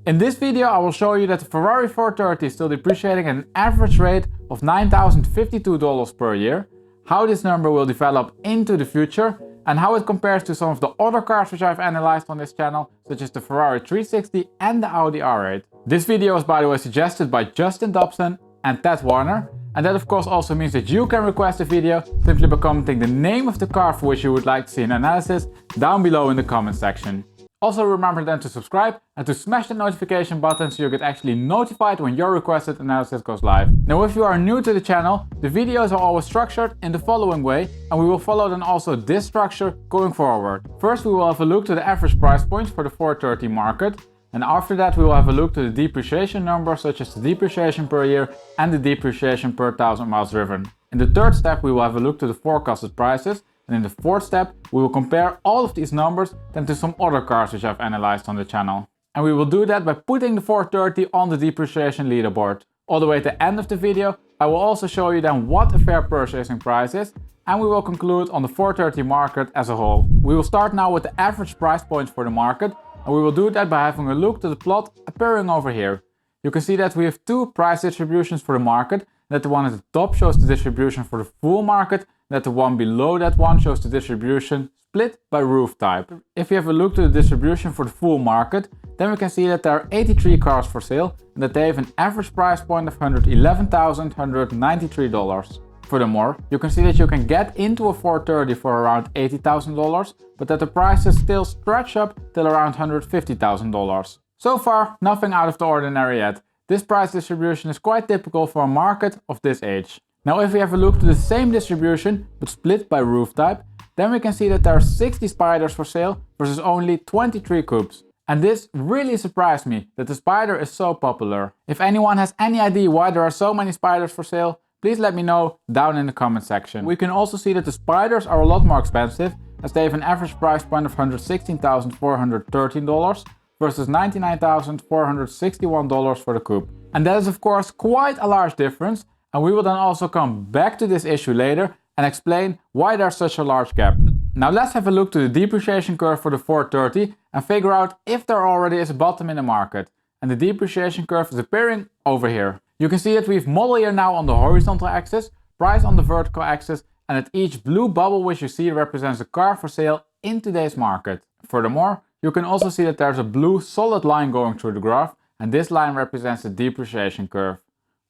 In this video I will show you that the Ferrari 430 is still depreciating at an average rate of $9,052 per year, how this number will develop into the future, and how it compares to some of the other cars which I've analyzed on this channel, such as the Ferrari 360 and the Audi R8. This video is by the way suggested by Justin Dobson and Ted Warner, and that of course also means that you can request a video simply by commenting the name of the car for which you would like to see an analysis down below in the comment section. Also remember then to subscribe and to smash the notification button so you get actually notified when your requested analysis goes live. Now if you are new to the channel, the videos are always structured in the following way, and we will follow then also this structure going forward. First we will have a look to the average price points for the 430 market, and after that we will have a look to the depreciation numbers such as the depreciation per year and the depreciation per 1,000 miles driven. In the third step we will have a look to the forecasted prices. And in the fourth step, we will compare all of these numbers then to some other cars which I've analyzed on the channel. And we will do that by putting the 430 on the depreciation leaderboard. All the way at the end of the video, I will also show you then what a fair purchasing price is, and we will conclude on the 430 market as a whole. We will start now with the average price points for the market, and we will do that by having a look to the plot appearing over here. You can see that we have two price distributions for the market, that the one at the top shows the distribution for the full market, that the one below that one shows the distribution split by roof type. If we have a look to the distribution for the full market, then we can see that there are 83 cars for sale and that they have an average price point of $111,193. Furthermore, you can see that you can get into a 430 for around $80,000, but that the prices still stretch up till around $150,000. So far, nothing out of the ordinary yet. This price distribution is quite typical for a market of this age. Now if we have a look to the same distribution but split by roof type, then we can see that there are 60 Spyders for sale versus only 23 coupes. And this really surprised me that the Spyder is so popular. If anyone has any idea why there are so many Spyders for sale, please let me know down in the comment section. We can also see that the Spyders are a lot more expensive, as they have an average price point of $116,413 versus $99,461 for the coupe. And that is of course quite a large difference, and we will then also come back to this issue later and explain why there's such a large gap. Now let's have a look to the depreciation curve for the 430 and figure out if there already is a bottom in the market. And the depreciation curve is appearing over here. You can see that we have model year now on the horizontal axis, price on the vertical axis, and that each blue bubble which you see represents a car for sale in today's market. Furthermore, you can also see that there's a blue solid line going through the graph, and this line represents the depreciation curve.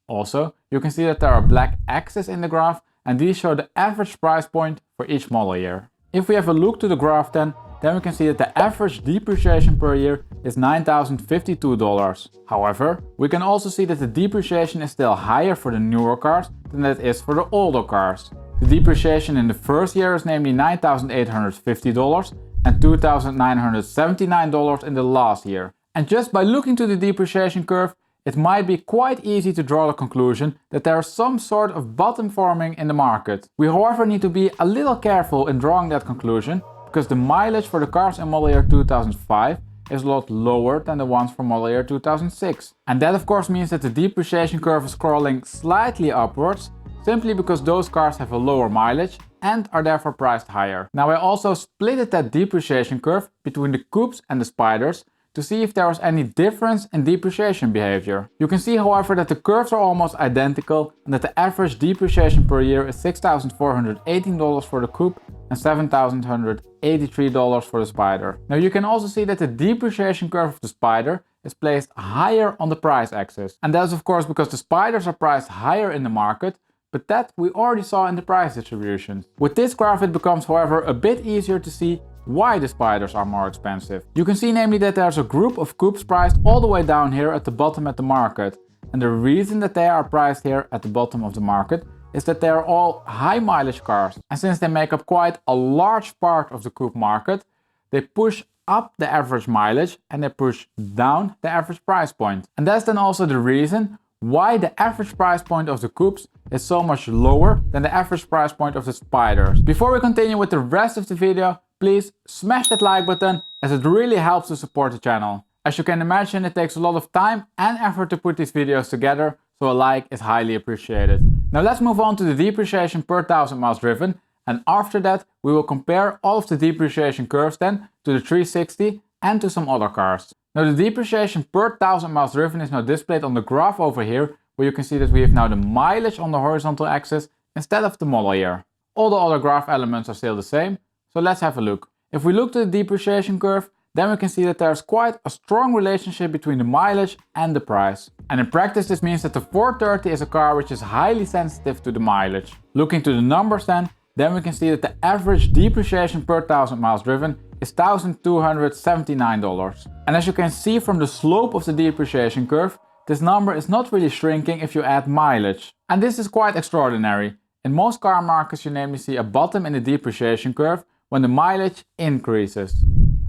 Also, you can see that there are black axes in the graph, and these show the average price point for each model year. If we have a look to the graph then we can see that the average depreciation per year is $9,052. However, we can also see that the depreciation is still higher for the newer cars than it is for the older cars. The depreciation in the first year is namely $9,850 and $2,979 in the last year. And just by looking to the depreciation curve, it might be quite easy to draw the conclusion that there is some sort of bottom forming in the market. We however need to be a little careful in drawing that conclusion, because the mileage for the cars in model year 2005 is a lot lower than the ones for model year 2006. And that of course means that the depreciation curve is scrolling slightly upwards, simply because those cars have a lower mileage and are therefore priced higher. Now I also splitted that depreciation curve between the coupes and the Spyders to see if there was any difference in depreciation behavior. You can see however that the curves are almost identical and that the average depreciation per year is $6,418 for the coupe and $7,183 for the Spyder. Now you can also see that the depreciation curve of the Spyder is placed higher on the price axis. And that is of course because the Spyders are priced higher in the market, but that we already saw in the price distributions. With this graph it becomes however a bit easier to see why the Spyders are more expensive. You can see namely that there's a group of coupes priced all the way down here at the bottom at the market. And the reason that they are priced here at the bottom of the market is that they are all high mileage cars. And since they make up quite a large part of the coupe market, they push up the average mileage and they push down the average price point. And that's then also the reason why the average price point of the coupes is so much lower than the average price point of the Spyders. Before we continue with the rest of the video, please smash that like button, as it really helps to support the channel. As you can imagine, it takes a lot of time and effort to put these videos together, so a like is highly appreciated. Now let's move on to the depreciation per 1,000 miles driven, and after that we will compare all of the depreciation curves then to the 360 and to some other cars. Now the depreciation per 1000 miles driven is now displayed on the graph over here, where you can see that we have now the mileage on the horizontal axis instead of the model year. All the other graph elements are still the same, so let's have a look. If we look to the depreciation curve, then we can see that there's quite a strong relationship between the mileage and the price. And in practice this means that the 430 is a car which is highly sensitive to the mileage. Looking to the numbers then we can see that the average depreciation per 1000 miles driven is $1,279. And as you can see from the slope of the depreciation curve, this number is not really shrinking if you add mileage. And this is quite extraordinary. In most car markets you namely see a bottom in the depreciation curve when the mileage increases.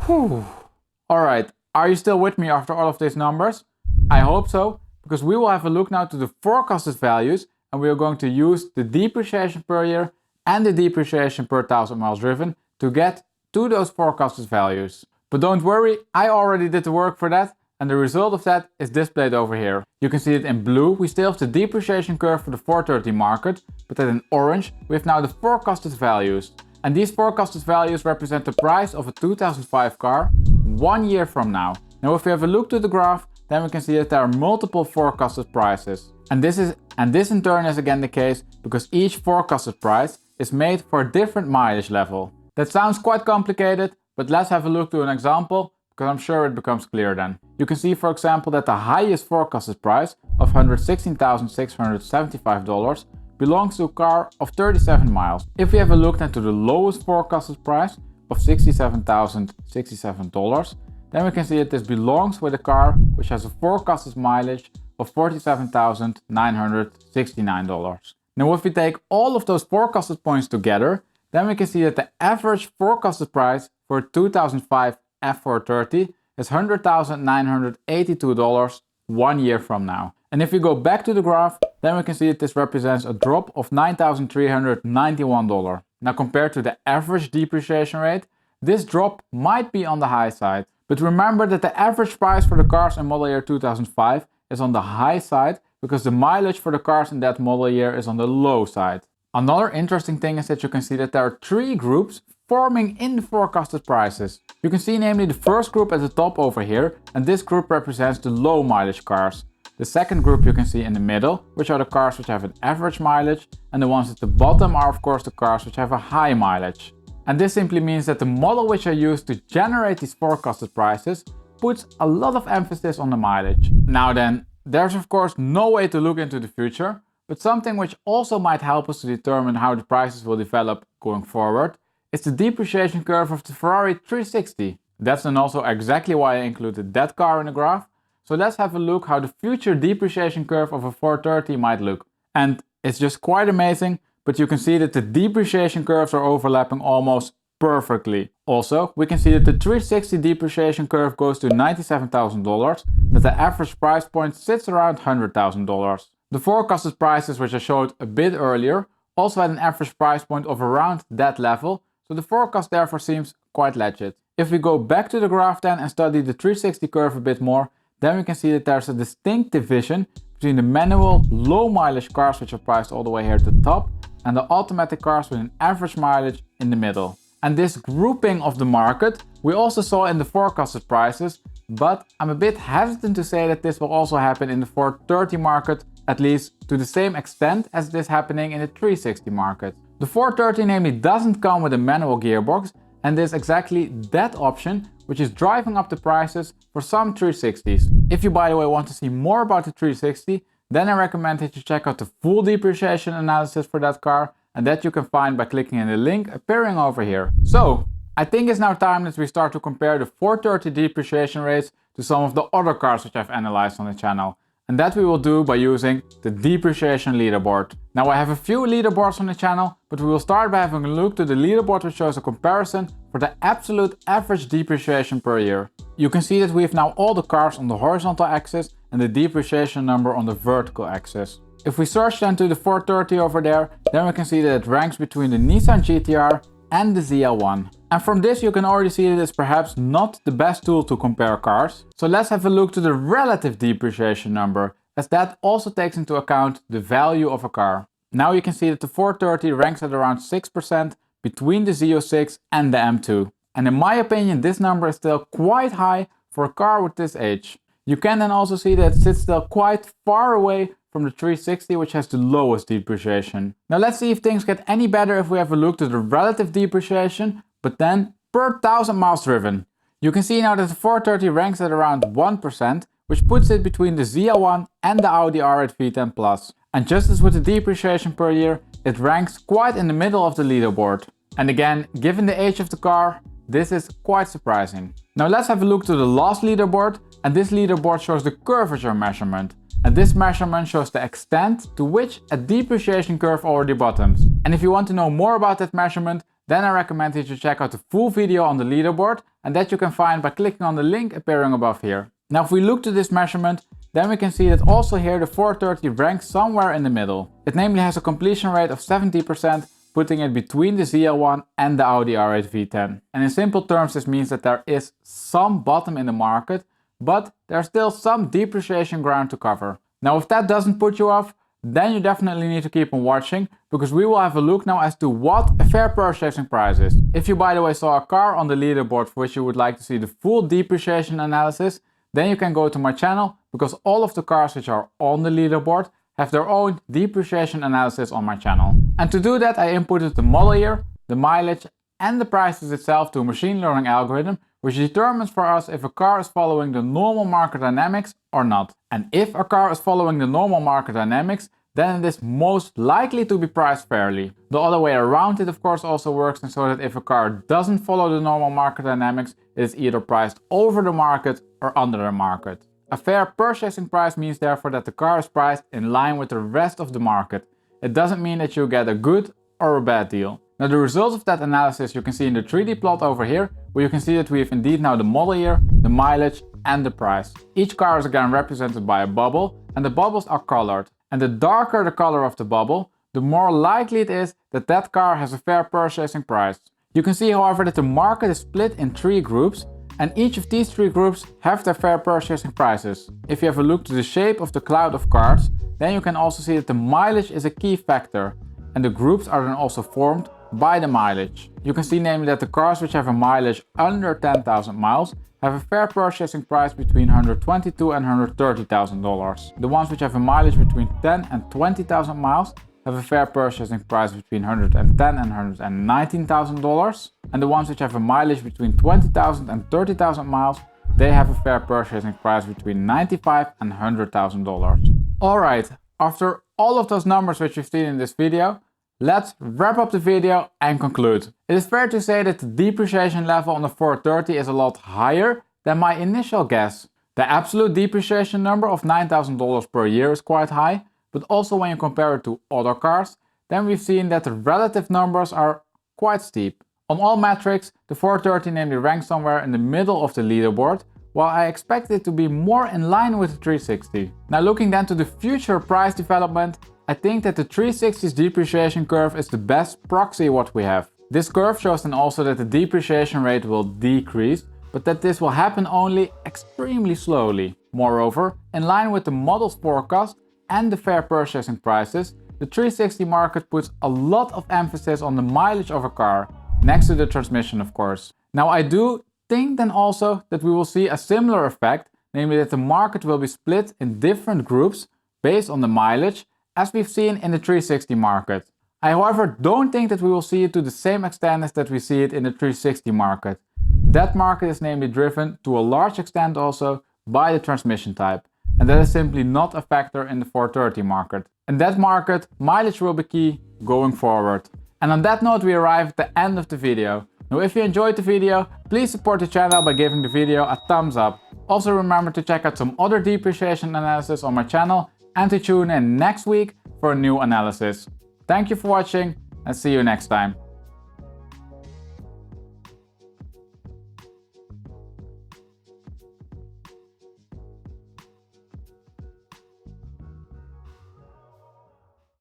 Whew. Alright, are you still with me after all of these numbers? I hope so, because we will have a look now to the forecasted values and we are going to use the depreciation per year and the depreciation per 1000 miles driven to get to those forecasted values. But don't worry, I already did the work for that and the result of that is displayed over here. You can see it in blue, we still have the depreciation curve for the 430 market, but then in orange we have now the forecasted values. And these forecasted values represent the price of a 2005 car 1 year from now. Now if we have a look to the graph, then we can see that there are multiple forecasted prices. And this in turn is again the case because each forecasted price is made for a different mileage level. That sounds quite complicated, but let's have a look to an example because I'm sure it becomes clear then. You can see for example that the highest forecasted price of $116,675 belongs to a car of 37 miles. If we have a look then to the lowest forecasted price of $67,067, then we can see that this belongs with a car which has a forecasted mileage of $47,969. Now if we take all of those forecasted points together, then we can see that the average forecasted price for a 2005 F430 is $100,982 1 year from now. And if we go back to the graph, then we can see that this represents a drop of $9,391. Now compared to the average depreciation rate, this drop might be on the high side. But remember that the average price for the cars in model year 2005 is on the high side because the mileage for the cars in that model year is on the low side. Another interesting thing is that you can see that there are three groups forming in the forecasted prices. You can see namely the first group at the top over here, and this group represents the low mileage cars. The second group you can see in the middle, which are the cars which have an average mileage, and the ones at the bottom are of course the cars which have a high mileage. And this simply means that the model which I used to generate these forecasted prices puts a lot of emphasis on the mileage. Now then, there's of course no way to look into the future, but something which also might help us to determine how the prices will develop going forward is the depreciation curve of the Ferrari 360. That's then also exactly why I included that car in the graph. So let's have a look how the future depreciation curve of a 430 might look. And it's just quite amazing, but you can see that the depreciation curves are overlapping almost perfectly. Also, we can see that the 360 depreciation curve goes to $97,000, that the average price point sits around $100,000. The forecasted prices which I showed a bit earlier also had an average price point of around that level, so the forecast therefore seems quite legit. If we go back to the graph then and study the 360 curve a bit more, then we can see that there's a distinct division between the manual low mileage cars which are priced all the way here at the top and the automatic cars with an average mileage in the middle. And this grouping of the market we also saw in the forecasted prices, but I'm a bit hesitant to say that this will also happen in the 430 market, at least to the same extent as it is happening in the 360 market. The 430 namely doesn't come with a manual gearbox, and there's exactly that option which is driving up the prices for some 360s. If you by the way want to see more about the 360, then I recommend that you check out the full depreciation analysis for that car, and that you can find by clicking in the link appearing over here. So, I think it's now time that we start to compare the 430 depreciation rates to some of the other cars which I've analyzed on the channel. And that we will do by using the Depreciation Leaderboard. Now I have a few leaderboards on the channel, but we will start by having a look to the leaderboard which shows a comparison for the absolute average depreciation per year. You can see that we have now all the cars on the horizontal axis and the depreciation number on the vertical axis. If we search then to the 430 over there, then we can see that it ranks between the Nissan GT-R and the ZL1. And from this you can already see that it's perhaps not the best tool to compare cars. So let's have a look to the relative depreciation number, as that also takes into account the value of a car. Now you can see that the 430 ranks at around 6% between the Z06 and the M2. And in my opinion this number is still quite high for a car with this age. You can then also see that it sits still quite far away from the 360, which has the lowest depreciation. Now let's see if things get any better if we have a look to the relative depreciation, but then per 1000 miles driven. You can see now that the 430 ranks at around 1%, which puts it between the ZL1 and the Audi R8 V10 Plus. And just as with the depreciation per year, it ranks quite in the middle of the leaderboard. And again, given the age of the car, this is quite surprising. Now let's have a look to the last leaderboard, and this leaderboard shows the curvature measurement. And this measurement shows the extent to which a depreciation curve already bottoms. And if you want to know more about that measurement, then I recommend you to check out the full video on the leaderboard, and that you can find by clicking on the link appearing above here. Now if we look to this measurement, then we can see that also here the 430 ranks somewhere in the middle. It namely has a completion rate of 70%, putting it between the ZL1 and the Audi R8 V10. And in simple terms, this means that there is some bottom in the market, but there's still some depreciation ground to cover. Now if that doesn't put you off, then you definitely need to keep on watching, because we will have a look now as to what a fair purchasing price is. If you by the way saw a car on the leaderboard for which you would like to see the full depreciation analysis, then you can go to my channel, because all of the cars which are on the leaderboard have their own depreciation analysis on my channel. And to do that I inputted the model year, the mileage and the prices itself to a machine learning algorithm, which determines for us if a car is following the normal market dynamics or not. And if a car is following the normal market dynamics, then it is most likely to be priced fairly. The other way around it of course also works, and so that if a car doesn't follow the normal market dynamics, it is either priced over the market or under the market. A fair purchasing price means therefore that the car is priced in line with the rest of the market. It doesn't mean that you get a good or a bad deal. Now the results of that analysis you can see in the 3D plot over here, where you can see that we have indeed now the model year, the mileage and the price. Each car is again represented by a bubble, and the bubbles are colored. And the darker the color of the bubble, the more likely it is that that car has a fair purchasing price. You can see however that the market is split in 3 groups, and each of these 3 groups have their fair purchasing prices. If you have a look to the shape of the cloud of cars, then you can also see that the mileage is a key factor, and the groups are then also formed by the mileage. You can see namely that the cars which have a mileage under 10,000 miles have a fair purchasing price between $122,000 and $130,000. The ones which have a mileage between 10 and 20,000 miles have a fair purchasing price between $110,000 and $119,000. And the ones which have a mileage between 20,000 and 30,000 miles, they have a fair purchasing price between $95,000 and $100,000. Alright, after all of those numbers which you've seen in this video, let's wrap up the video and conclude. It is fair to say that the depreciation level on the 430 is a lot higher than my initial guess. The absolute depreciation number of $9,000 per year is quite high, but also when you compare it to other cars, then we've seen that the relative numbers are quite steep. On all metrics, the 430 namely ranks somewhere in the middle of the leaderboard, while I expect it to be more in line with the 360. Now looking then to the future price development, I think that the 360's depreciation curve is the best proxy what we have. This curve shows then also that the depreciation rate will decrease, but that this will happen only extremely slowly. Moreover, in line with the model's forecast and the fair purchasing prices, the 360 market puts a lot of emphasis on the mileage of a car, next to the transmission of course. Now I do think then also that we will see a similar effect, namely that the market will be split in different groups based on the mileage, as we've seen in the 360 market. I however don't think that we will see it to the same extent as that we see it in the 360 market. That market is namely driven to a large extent also by the transmission type, and that is simply not a factor in the 430 market. In that market, mileage will be key going forward. And on that note we arrive at the end of the video. Now if you enjoyed the video, please support the channel by giving the video a thumbs up. Also remember to check out some other depreciation analysis on my channel and to tune in next week for a new analysis. Thank you for watching and see you next time.